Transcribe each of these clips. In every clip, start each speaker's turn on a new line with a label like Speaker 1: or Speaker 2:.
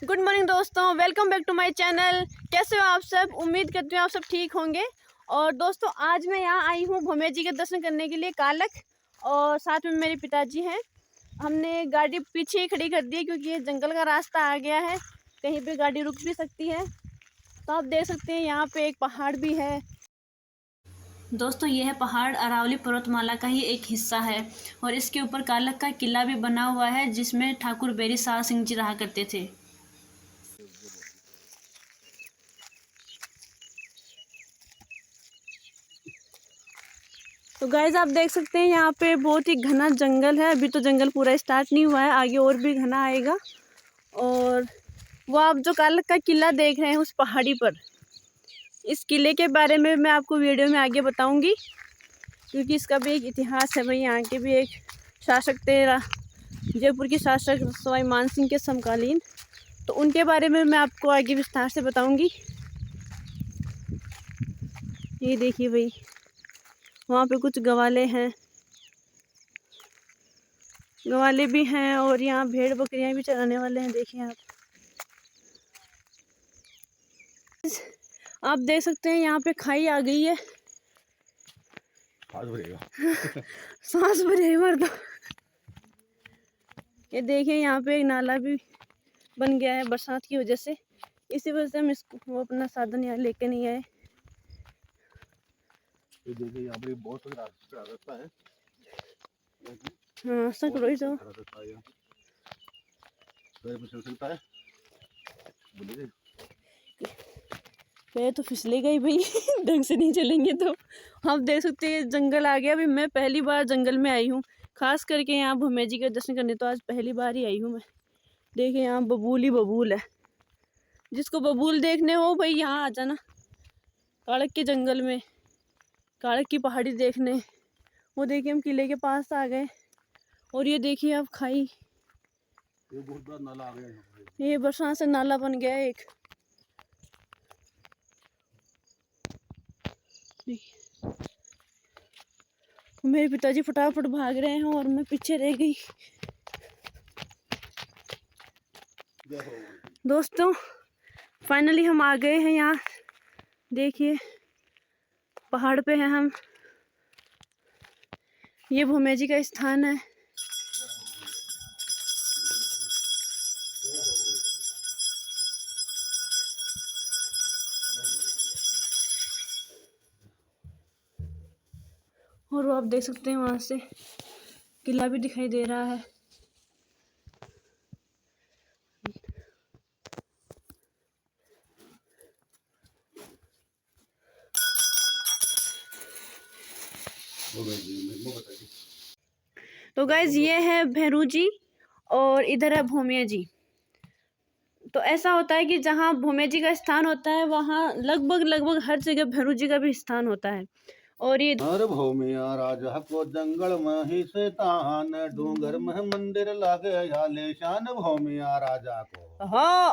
Speaker 1: Good morning दोस्तों, welcome back to my channel. कैसे हो आप सब? उम्मीद करती हूँ आप सब ठीक होंगे। और दोस्तों आज मैं यहाँ आई हूँ भोमे जी के दर्शन करने के लिए कालक, और साथ में मेरे पिताजी हैं। हमने गाड़ी पीछे ही खड़ी कर दी क्योंकि ये जंगल का रास्ता आ गया है, कहीं पे गाड़ी रुक भी सकती है। तो आप देख सकते हैं यहाँ पे एक पहाड़ भी है। दोस्तों यह पहाड़ अरावली पर्वतमाला का ही एक हिस्सा है और इसके ऊपर कालक का किला भी बना हुआ है जिसमें ठाकुर बेरी साह सिंह जी रहा करते थे। तो गाइज आप देख सकते हैं यहाँ पे बहुत ही घना जंगल है। अभी तो जंगल पूरा स्टार्ट नहीं हुआ है, आगे और भी घना आएगा। और वो आप जो कालक का किला देख रहे हैं उस पहाड़ी पर, इस किले के बारे में मैं आपको वीडियो में आगे बताऊंगी क्योंकि इसका भी एक इतिहास है भाई। यहाँ के भी एक शासक थे जयपुर के शासक सवाई मान सिंह के समकालीन, तो उनके बारे में मैं आपको आगे विस्तार से बताऊंगी। ये देखिए भाई, वहाँ पे कुछ गवाले हैं, गवाले भी हैं और यहाँ भेड़ बकरियां भी चराने वाले हैं। देखिए आप देख सकते हैं यहाँ पे खाई आ गई है। सांस भरेगा मर्द। ये देखिए यहाँ पे एक नाला भी बन गया है बरसात की वजह से, इसी वजह से हम इसको वो अपना साधन यहाँ लेके नहीं आए।
Speaker 2: ये देखिए यहाँ पर बहुत रास्ता है।
Speaker 1: हाँ सकड़ो ही तो
Speaker 2: चल सकता है।
Speaker 1: पैर तो फिसले गई भाई ढंग से नहीं चलेंगे तो। आप देख सकते हैं जंगल आ गया। अभी मैं पहली बार जंगल में आई हूँ, खास करके यहाँ भोमे जी के दर्शन करने तो आज पहली बार ही आई हूँ मैं। देखिए यहाँ बबूल ही बबूल है, जिसको बबूल देखने हो भाई यहाँ आ जाना कालक के जंगल में, कालक की पहाड़ी देखने। वो देखिए हम किले के पास आ गए और ये देखिए आप खाई,
Speaker 2: ये बहुत बड़ा नाला आ गया है।
Speaker 1: ये बरसात से नाला बन गया है एक। मेरे पिताजी फटाफट भाग रहे हैं और मैं पीछे रह गई। दोस्तों फाइनली हम आ गए हैं यहाँ। देखिए पहाड़ पे हैं हम, ये भोमे जी का स्थान है। और वो आप देख सकते हैं वहां से किला भी दिखाई दे रहा है। तो गाइज ये है भैरू जी और इधर है भोमिया जी। तो ऐसा होता है कि जहाँ भोमे जी का स्थान होता है वहाँ लगभग हर जगह भैरू जी का भी स्थान होता है। और ये
Speaker 2: हर भूमिया राजा को जंगल में ही शैतान, डूंगर में मंदिर लागे आलेशान भूमिया राजा को।
Speaker 1: हाँ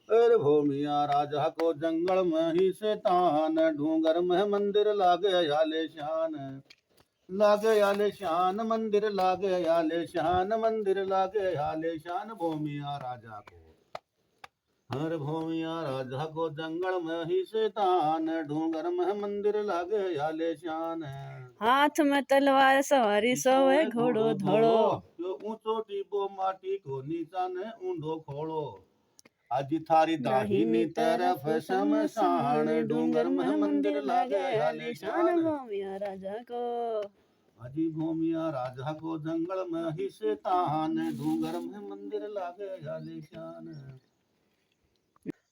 Speaker 2: अरे भूमिया राजा को जंगल में ही शैतान, डूंगर में मंदिर लागे आलेशान, लागे आलेशान मंदिर लागे आलेशान मंदिर लागे आलेशान भूमिया राजा को। हर भूमिया राजा को जंगल में ही शैतान, डूंगर में मंदिर लागे आलेशान।
Speaker 1: हाथ में तलवार सवारी सोए घोड़ो धोड़ो,
Speaker 2: जो ऊंचो टीपो माटी को निशान ऊंधो खोड़ो। आज थारी दाहिनी तरफ शमशान, डूंगर में मंदिर लागे आलेशान
Speaker 1: भोमिया राजा को।
Speaker 2: अजी भूमिया राजा को जंगल में ही शैतान, डूंगर में मंदिर लागे आलेशान।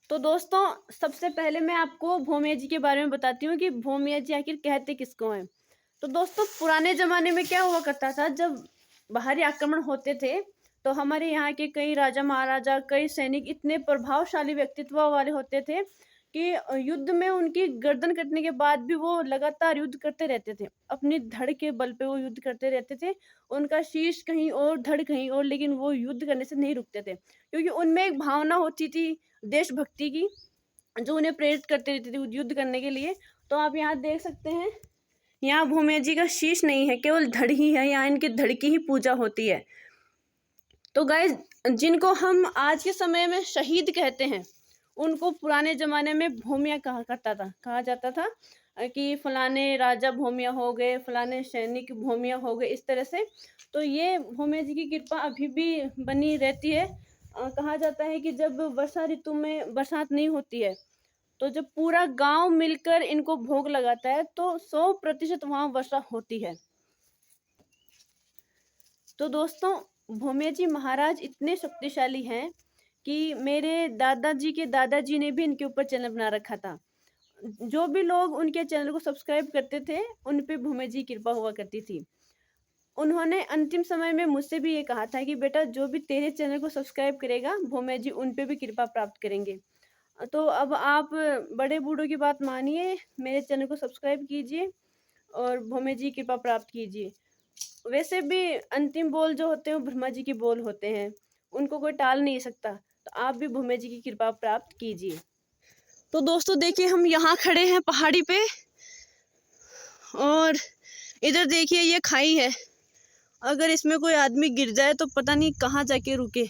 Speaker 1: तो दोस्तों सबसे पहले मैं आपको भोमिया जी के बारे में बताती हूँ कि भोमिया जी आखिर कहते किसको हैं। तो दोस्तों पुराने ज़माने में क्या हुआ करता था, जब बाहरी आक्रमण होते थे तो हमारे यहाँ के कई राजा महाराजा, कई सैनिक इतने प्रभावशाली व्यक्तित्व वाले होते थे कि युद्ध में उनकी गर्दन कटने के बाद भी वो लगातार युद्ध करते रहते थे। अपनी धड़ के बल पे वो युद्ध करते रहते थे। उनका शीश कहीं और, धड़ कहीं और, लेकिन वो युद्ध करने से नहीं रुकते थे क्योंकि उनमें एक भावना होती थी देशभक्ति की, जो उन्हें प्रेरित करते रहती थी युद्ध करने के लिए। तो आप यहाँ देख सकते हैं, यहाँ भोमिया जी का शीश नहीं है, केवल धड़ ही है। यहाँ इनके धड़ की ही पूजा होती है। तो गाइस, जिनको हम आज के समय में शहीद कहते हैं, उनको पुराने ज़माने में भूमिया कहा जाता था कि फलाने राजा भूमिया हो गए, फलाने सैनिक भूमिया हो गए, इस तरह से। तो ये भूमिया जी की कृपा अभी भी बनी रहती है। कहा जाता है कि जब वर्षा ऋतु में बरसात नहीं होती है, तो जब पूरा गांव मिलकर इनको भोग लगाता है, तो 100% वहाँ वर्षा होती है। तो दोस्तों, भूमिया जी महाराज इतने शक्तिशाली हैं कि मेरे दादाजी के दादाजी ने भी इनके ऊपर चैनल बना रखा था। जो भी लोग उनके चैनल को सब्सक्राइब करते थे, उन पे भूमिया जी की कृपा हुआ करती थी। उन्होंने अंतिम समय में मुझसे भी ये कहा था कि बेटा, जो भी तेरे चैनल को सब्सक्राइब करेगा, भूमिया जी उन पे भी कृपा प्राप्त करेंगे। तो अब आप बड़े बूढ़ों की बात मानिए, मेरे चैनल को सब्सक्राइब कीजिए और भूमिया जी की कृपा प्राप्त कीजिए। वैसे भी अंतिम बोल जो होते हैं वो ब्रह्मा जी के बोल होते हैं, उनको कोई टाल नहीं सकता। तो आप भी भूमिया जी की कृपा प्राप्त कीजिए। तो दोस्तों देखिए, हम यहाँ खड़े हैं पहाड़ी पे और इधर देखिए ये खाई है। अगर इसमें कोई आदमी गिर जाए तो पता नहीं कहाँ जाके रुके।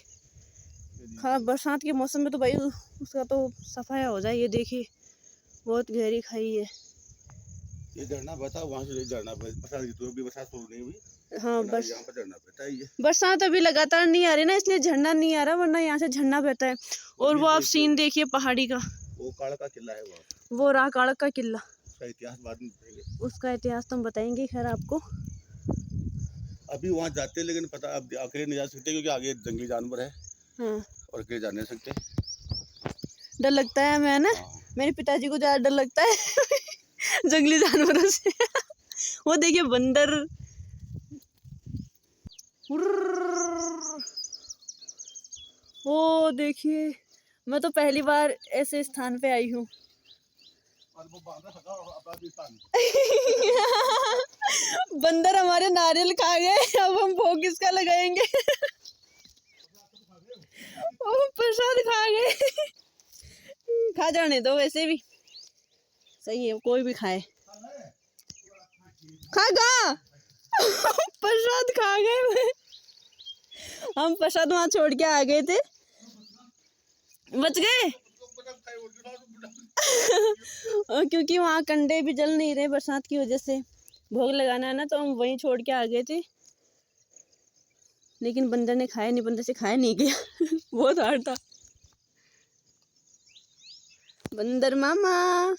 Speaker 1: हाँ, बरसात के मौसम में तो भाई उसका तो सफाया हो जाए। ये देखिए बहुत गहरी खाई है।
Speaker 2: ये झरना बता, वहाँ से झरना बरसात ऋतु भी बरसात शुरू नहीं हुई।
Speaker 1: हाँ,
Speaker 2: यहाँ पर झरना बहता है। ये
Speaker 1: बरसात अभी लगातार नहीं आ रही ना, इसलिए झरना नहीं आ रहा, वरना यहाँ से झरना बहता है। और वो आप सीन देखिए पहाड़ी का,
Speaker 2: वो काड़ा का किला है वहाँ।
Speaker 1: वो रहा काड़ा का किला।
Speaker 2: उसका इतिहास बाद में बताएंगे।
Speaker 1: उसका इतिहास तो हम बताएंगे खैर आपको।
Speaker 2: अभी वहाँ जाते हैं, लेकिन पता अब अकेले नहीं जा सकते क्योंकि आगे जंगली जानवर है।
Speaker 1: हाँ,
Speaker 2: और अकेले जा नहीं सकते।
Speaker 1: डर लगता है हमें, है ना। मेरे पिताजी को ज़्यादा डर लगता है जंगली जानवरों से। वो देखिए बंदर। वो देखिए, मैं तो पहली बार ऐसे स्थान पे आई हूँ। बंदर हमारे नारियल खा गए, अब हम भोग किसका लगाएंगे। ओ, प्रसाद खा गए। खा जाने दो, वैसे भी सही है, कोई भी खाए। खागा प्रसाद खा गए। हम प्रसाद वहाँ छोड़ के आ गए थे, बच गए। क्योंकि वहाँ कंडे भी जल नहीं रहे बरसात की वजह से, भोग लगाना है ना, तो हम वहीं छोड़ के आ गए थे। लेकिन बंदर ने खाया नहीं, बंदर से खाया नहीं गया। बहुत हार्ड था। बंदर मामा,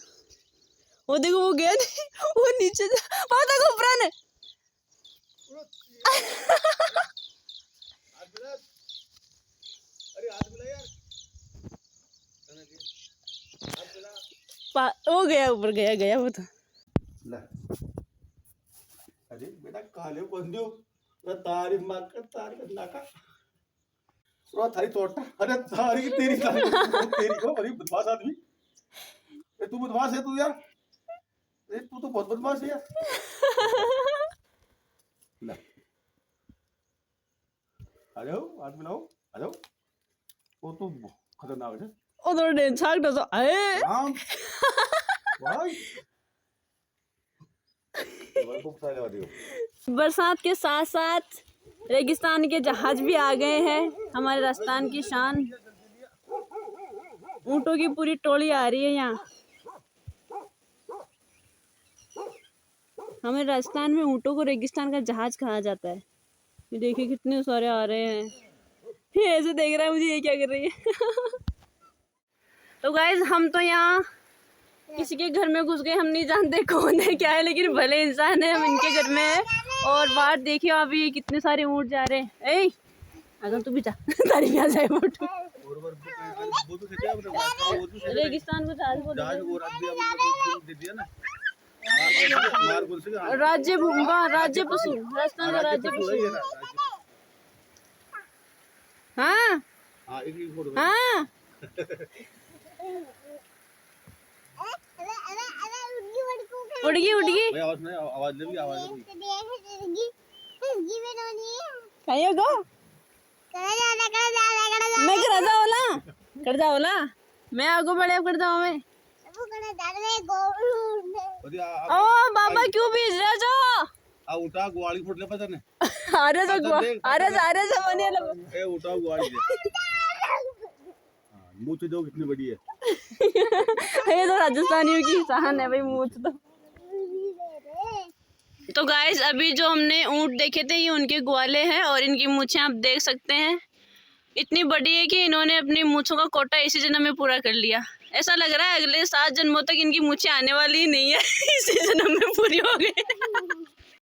Speaker 1: वो देखो वो गया नहीं, वो नीचे वहाँ देखो प्राण है। वो गया ऊपर, गया वो तो।
Speaker 2: अरे बेटा काले कौन दो तारी माकर तारी नाका रो थारी तोटा। अरे तारी तेरी तेरी को बड़ी बदमाश आदमी। तू बदमाश है तू यार। तू तो बहुत बदमाश है यार। ले आ जाओ, हाथ मिलाओ, आ जाओ। वो तो खतरनाक है।
Speaker 1: उधर डेन छाक दो ए
Speaker 2: राम भाई
Speaker 1: बरसात के साथ साथ रेगिस्तान के जहाज भी आ गए हैं। हमारे राजस्थान की शान, ऊँटों की पूरी टोली आ रही है यहाँ। हमारे राजस्थान में ऊँटों को रेगिस्तान का जहाज कहा जाता है। ये देखिए कितने सारे आ रहे हैं। ये ऐसे देख रहा है मुझे, ये क्या कर रही है। तो गाइज, हम तो यहाँ किसी के घर में घुस गए, हम नहीं जानते कौन है क्या है, लेकिन भले इंसान है, हम इनके घर में है। और बाहर देखिए अभी कितने सारे ऊँट जा रहे हैं। ए अगर तू भी जा, तारी भी आ जाए ऊँट। रेगिस्तान को जहाज बोल राज्य भूमि, राज्य पशु, राजस्थान का राज्य पशु। हाँ हाँ, उड़ गई
Speaker 2: आवाज लेगी
Speaker 1: कहीं गो मैं कर जाओला मैं आगो बढ़े कर जाओ मैं। ओ बाबा क्यों भेज रहे जो?
Speaker 2: उठा ग्वाली फुट ले पता नहीं।
Speaker 1: आरे से बने लो।
Speaker 2: ए उठाओ ग्वाली दे। मूछ दो कितनी बड़ी है।
Speaker 1: ये तो राजस्थानियों की शान है भाई, मूछ तो गाइस अभी जो हमने ऊंट देखे थे ये उनके ग्वाले हैं और इनकी मूछें आप देख सकते हैं इतनी बड़ी है कि इन्होंने अपनी मूछों का कोटा इसी जन्म में पूरा कर लिया। ऐसा लग रहा है अगले 7 जन्मों तक इनकी मूछें आने वाली ही नहीं है, इसी जन्म में पूरी हो गई।